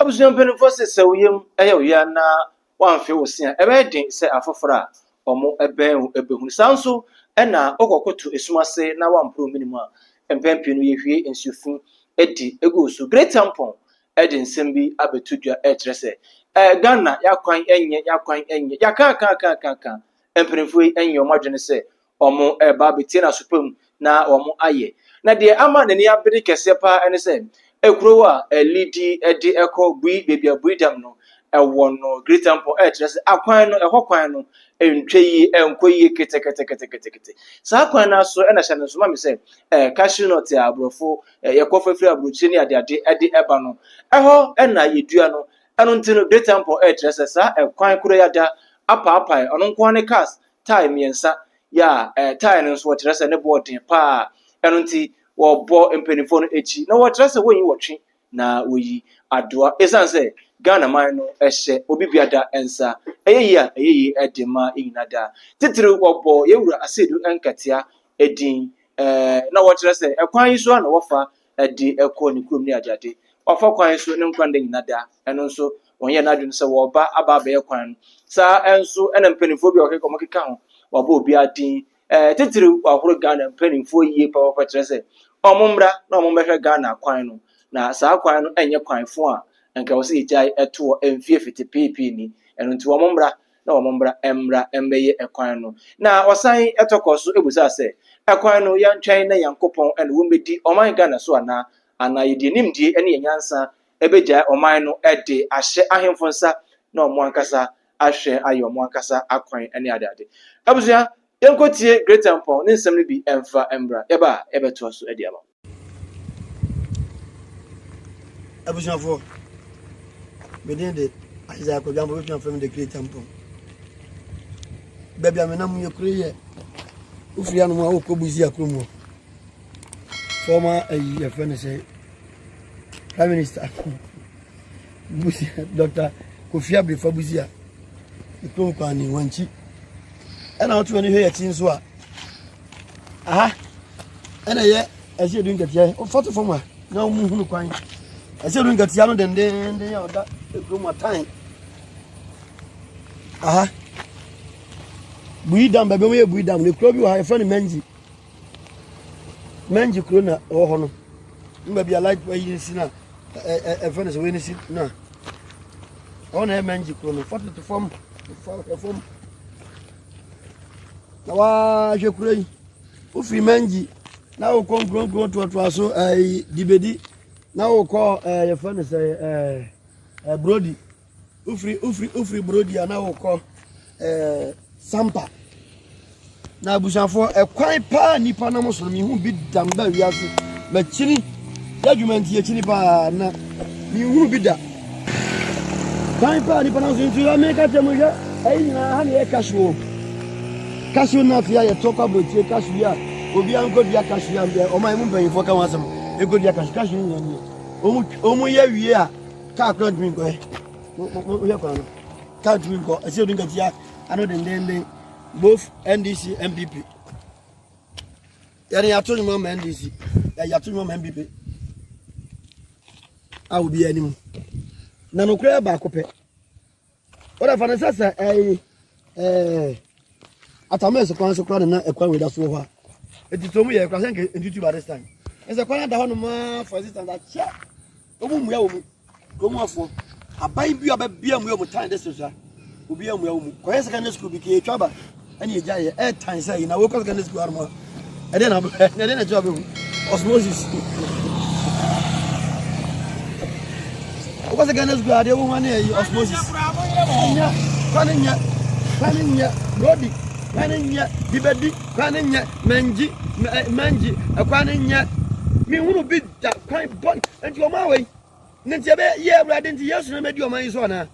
Abusuan mpanimfoɔ sɛ sɛ woyam ɛyɛ oya na wamfe wo se a ɛbɛyɛ den sɛ afoforo a ɔmo ɛbɛn ɛbɛhunu saa nso ɛna ɔkɔkoto esum ase na wamporo minimu a mpɛn pii no yɛhwie nsufi edi egu so. Great Ampong ɛde nsɛm bi abɛto dwa ɛkyerɛ sɛ Ghana yakwan ɛnyɛ yaka mpanimfoɔ yi ɛnyɛ ɔmo adwene sɛ ɔmo ɛba abɛtie na asopam na ɔmo ayɛ na deɛ ama n'ani abere kɛseɛ paa ɛne sɛ ekuro a elidi ɛde ɛkɔ bui beebi a bui dam no ɛwɔ no Great Ampong ɛkyerɛ sɛ akwan no ɛhɔ kwan no ɛntwa yi ɛnkɔ yi kete saa kwan no so ɛna hyɛ no so ma me sɛ cashew nut a aborɔfo yɛkɔ fafiri aburokyire ne adeade ɛde ɛba no ɛhɔ ɛna yɛdua no ɛno nti no Great Ampong ɛkyerɛ sɛ saa ɛkwan koro yɛada apaapae ɔno nko ne cars tae mmiɛnsa yɛ a tae no nso wɔkyerɛ sɛ ne bɔɔden paa ɛno nti wɔbɔ mpanimfoɔ no akyi na wɔkyerɛ sɛ wɔyi wɔtwe na wɔyi adoa ɛsiane sɛ Ghana man no ɛhyɛ obi biada nsa ɛyɛ yi ɛde ma nyina da titiri wɔbɔ yɛwura Asiedu Nketiah edin na wɔkyerɛ sɛ ɛkwan yi so na wɔfa ɛde ɛkɔ ne kurom ne adeade wɔfa kwan yi so ne nkwan de nyina da ɛno nso wɔnyɛ n'adwene sɛ wɔba aba abɛyɛ kwan no saa ɛnso ɛna mpanimfoɔ bi a wɔkeka ho wɔbɔ obi adin titiri wɔahoro Ghana mpanimfoɔ yie pa wɔfa kyerɛ sɛ ɔmo mmra na ɔmo mbɛhwɛ Ghana kwan no na saa kwan no ɛnyɛ kwanfo a nka wɔ sɛ yɛgyae ɛtoɔ ɛmfie fiti piipii ni ɛno nti wɔn mmra na wɔn mmra ɛmbɛyɛ ɛkwan no na ɔsan ɛtɔkɔ so ebusa sɛ ɛkwan no yɛntwɛn na Nyankopɔn ɛna wɔn bɛdi ɔman Ghana so ana yɛde nimdie ɛne yɛnyansa ɛbɛgyae ɔman no ɛde ahyɛ ahemfo nsa na ɔmo ankasa ahwɛ ayɛ ɔmo ankasa akwan ɛne adeade abusua yɛnkɔtie Great Ampong ne nsɛm no bi ɛmfa ɛmbra yɛba ɛbɛtoa so ɛde ama abusuafo within the Isaiah Kojan from the Great Ampong. Baby, I'm not your career. If you are no Kobuzia Krumo, former a friend say, Prime Minister Dr. Kofi before Buzia, the Krumpani, one cheap. And out when you hear things were. Aha, and I see you doing Nketiah, or photo for me. No move quite. I said, don't get young, then they are that room at time. Aha. We done, baby, we done. The club you have a friend Menji Krona or Honor. Maybe I like where you see now. A friend is winning it now. On a Menji Krona, 40 to form. Now, I should pray. Ufi Menji now come go to a trasso a dibedi. Now we call your friend say Brody. Ufri Brody and now we call Sampa. Now Busanfo a quite pa ni panama so me who be damn bad we have but chini judgment here chini pa na me who be that. Quite pa ni panama so to America temuja ai na ha ne cashew na fia ye talk about cashew ya obi an go dia cashew ya o mai mun ban fo kan wasam e go dia cashew ni omu ye wie a ka kro drink ko mo ye ko no ka drink ko Asiedu Nketiah ano den both NDC NPP yani ato nyuma ma NDC ya ato nyuma ma NPP a obi anim na no kra ba ko pe ora fa na sasa atama so kwan na ekwan we da so ho a etitomu ye kwa senke entutu ba this time ese kwan da ho no ma for this time that check omu mu ya omu komu afo abai bi ababia mu ya mu time this so obi amu ya omu ko yes secondary school bi ke twaba ani eja ye time say na we ko secondary school armo e dey na job osmosis o ko secondary school ade wo wane osmosis nya kwaninya Brody kwaninya dibedi kwaninya manji kwaninya mi hunu bi da kwan bon enti o ma we nti ebe ye awrade nti Yesu na medi o man so na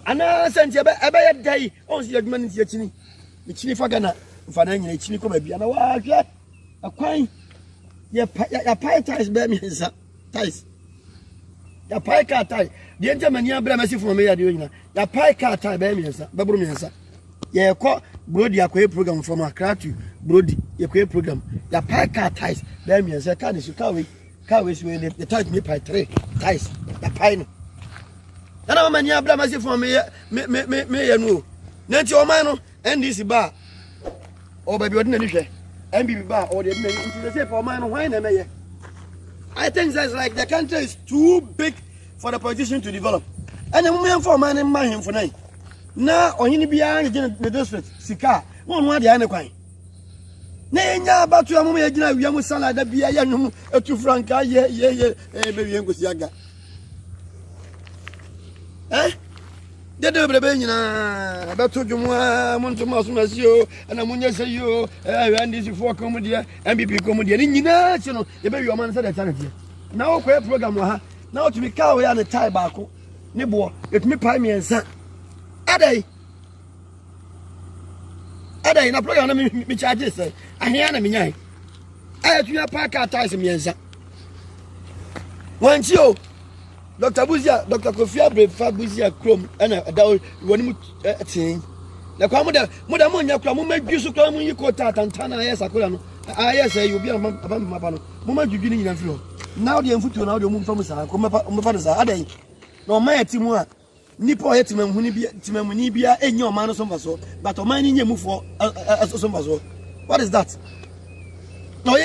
ana senti ebe ye dai on si adwuma nti akini mi chini fa Ghana fa na nyina chini ko ba bia na wa hwe akwan ya pai ties be mi nsa ties ya pai ka tie de nti mani abra masi fo me ya de nyina ya pai ka tie be mi nsa be buru mi nsa ye ko Brody akoye program from Accra to Brody ye koye program ya pai car ties be mi nsa ka ni su ka we so the ties me pai 3 ties ya paino na mani abra ma se fo me ye no na nti o man no NDC ba o ba bi odi na ni hwe NPP ba o de na nti say for man no why na me I think that's like the country is too big for the politician to develop and the moment for man in him for nine na ohini bia ngi the district sika won wa de ane kwan na enya abatu ya mama yagina wiam salada bia ya nwum etu franka ye be wi ngosi aga dede brebe nyina abatu dwumu monto maso na sio na munya seyo NDC for comedy NPP comedy ni nyina chi no ye be wi o man say the charity na o kwa program ha na o tumi ka o ya ne tie baako ne bo etumi pai miensa adai na program na mi charge say ahia na mi nyai ayatu ya park ties miensa wanchi o Dr. Buzia, Dr. Kofi Buzia Chrome, and when you think. The Commodore, Mudamunya, Mudu, Cram, you caught that and Tana, yes, I say you'll be a mapano. Moment you getting in flow. Now the foot now the moon from Sa, Comafadas are day. No, my Timua, Nipo Etiman, Munibia, and your man of Sombaso, but of mining you move for Sombaso. What is that? No,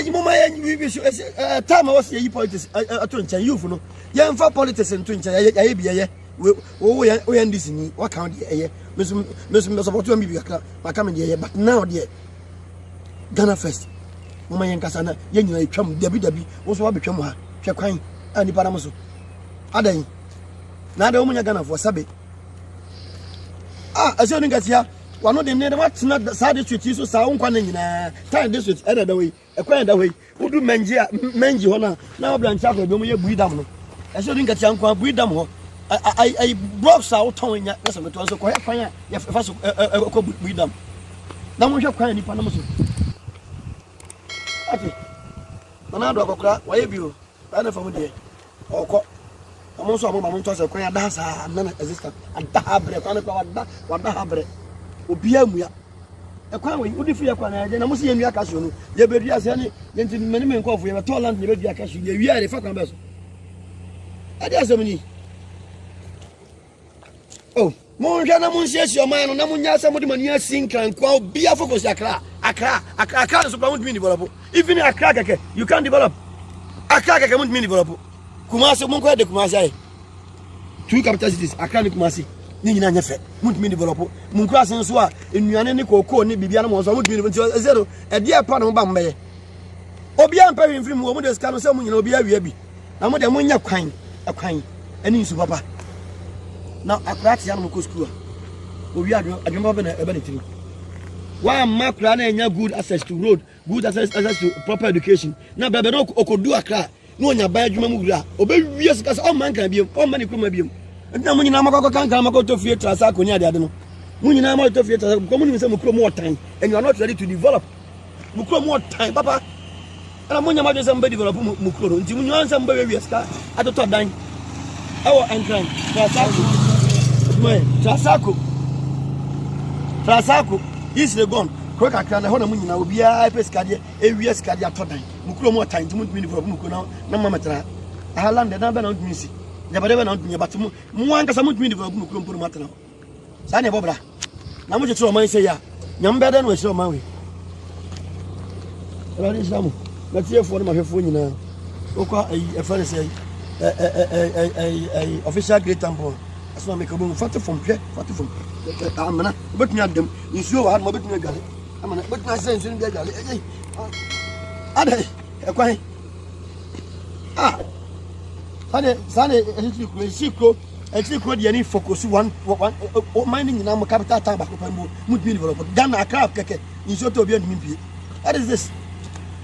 time I was a politics, a twin, you for no. Young for politics and twin, I be a we end this in what county a year. Miss about to be a coming year, but now, dear Ghana first. Mama Yankasana, young come, Debbie, was what become her, Chaquine, and the Paramaso. Aday. Now the woman Ghana for Sabi. I shouldn't get here. One of them never what's not the side street, so sound one in time this with other way, a quiet away. Who do Menji Hona, now Blanchard, do me a breedam. I shouldn't get young breedam. I broke South Town, yes, I'm also quite fine. If I could breedam. Now we shall cry any Panamaso. Okay. Nana Addo, why have you? I don't know dear. Or I'm also a moment to acquire that's a non existent and Dahabre, what Dahabre. Obiamuya ekwan we odi fi ekwan na je na musi yenu aka so no ye bedu ase ne yenti mani men ko fu ye to land ye bedu aka so ye wi are fa kwan be so ade asemni oh mo nja na mun sie o man no na mun nya asem de mani asin kan kwa obia focus akra so kwa mun develop even akra keke you can develop akra keke mun develop Kumasi mun ko de Kumasi ai two capital cities akra ni Kumasi ni nyina nya fe mutumi develop mun kura sen so a enuane ne kokoo ne bibia na mo so mutumi develop zero e dia pa no ba mbeye obi ampa hwimfiri mu mo de ska no se mun nyina obi awia bi na mo de mun nya kwan ani nsu papa na akrati ya no ko school obi adwomba be na ebe ne tiri wa makra na nya good access to road good access to proper education na bebe no okodu akra no nya ba adwuma mu wura obewie sika se o man kan biem o man ne kuma biem na munyina makoko kankan makoto fie trasa ko ni ade no munyina makoto fie trasa ko munyi se mukro more time and you are not ready to develop mukro more time papa na munya ma se mbe develop mukro nti munyo se mbe we ska atoto dan awo ankran trasako is the gone ko kakra na ho na munyina obi a peska de ewie ska de atodan mukro more time nti munyi develop mukro na mama tra aland na be na ntumi si Jabadeva na ntunya batumu muwanga sa mutumi develop mu kulompo matana sa ne bobra na mu jetro man se ya nyambe da no ehiro man we rani samu na tie fo na mahwefo nyina okwa e fa ne se official Great Ampong asma me ko bu fatu fom amana betumi adem nsuo wa ma betumi gale amana betumi se nsuo bi gale ade e kwan Sane the any focus one mining in our capital town back would be developed. Ghana crab keke in short of your MP. What is this?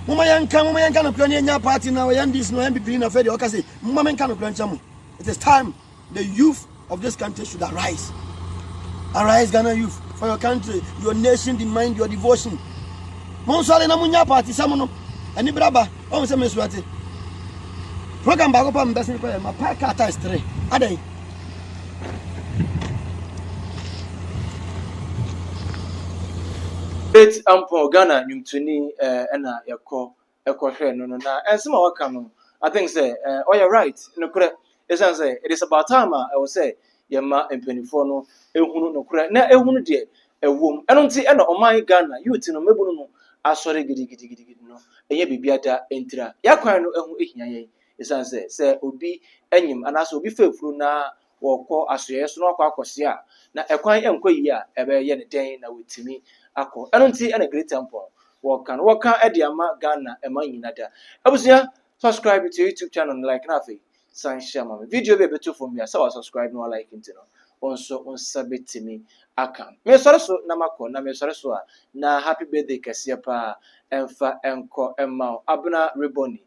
Mumayan can of plan party now and this no NPP in a fair occasion. Mumaman can of plan some. It is time the youth of this country should arise. Arise, Ghana youth, for your country, your nation demand your devotion. Monsale Namunya party, someone and Ibraba, oh, some Swati. Program bago pa mbesi ko ma pa ka ta stre adai Great Ampong Ghana nyumtuni na ekọ hwe no na ensema waka no I think say oh you're right no kure esan say it is about time I will say yema empanifo no ehunu no kura na ehunu de ewom eno nti ena oman Ghana youth no mebunu no asore gidigidi no eye bibiada entira yakwan no ehu ehia yen esan say obi enyim anaso obi fefuru na wọkọ asoyɛ so na wakọ akɔse a na ɛkwan ɛnkɔ yi a ɛbɛyɛ ne den na wotimi akɔ ɛno nti ɛna Great Ampong wɔka ɛde ama Ghana ɛma nyina da abusua subscribe to YouTube channel like na afei san share ma video bi beto fo mi a sɛ subscribe no like nti no onso onsa betimi aka me sɔre so na makɔ na me sɔre so a na happy birthday kɛseɛ pa ɛmfa ɛnkɔ ɛma abena reboni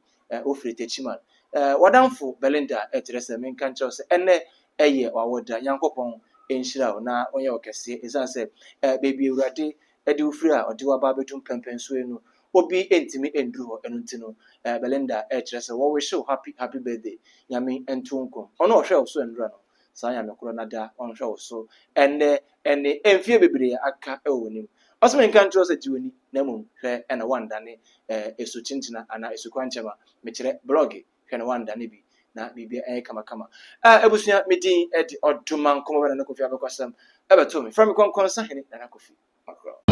ofiri techiman wadamfo Belinda ɛkyerɛ sɛ menka nkyɛw sɛ ɛnɛ ɛyɛ wawoda nyankopɔn enhyira wo na onyɛ wo kɛseɛ ɛsan sɛ baby awurade ɛde wo firi a ɔde waba abɛtum pɛmpɛn so enu obi entimi enduru hɔ ɛno nti no Belinda ɛkyerɛ sɛ wɔwɔ show happy birthday nyame ɛnto nkom ɔno ɔhwɛ wo so ndura no saa nyame korɔ nada ɔnhwɛ wo so ɛnɛ ɛne ɛmfie bebree aka ɛwɔ w'anim ɔsɛ menka nkyerɛ sɛ tiwani na mmom hwɛ ɛna wandane esu kyinkyina ana esu kwankyɛma mekyerɛ blog hwɛ na wandane bi na bibia ɛyɛ kama ebusua medin ɛde ɔdoma nkɔmɔ bɛna na Kofi abɛkɔsɛm ɛbɛto me from konkɔn sahene na Kofi makro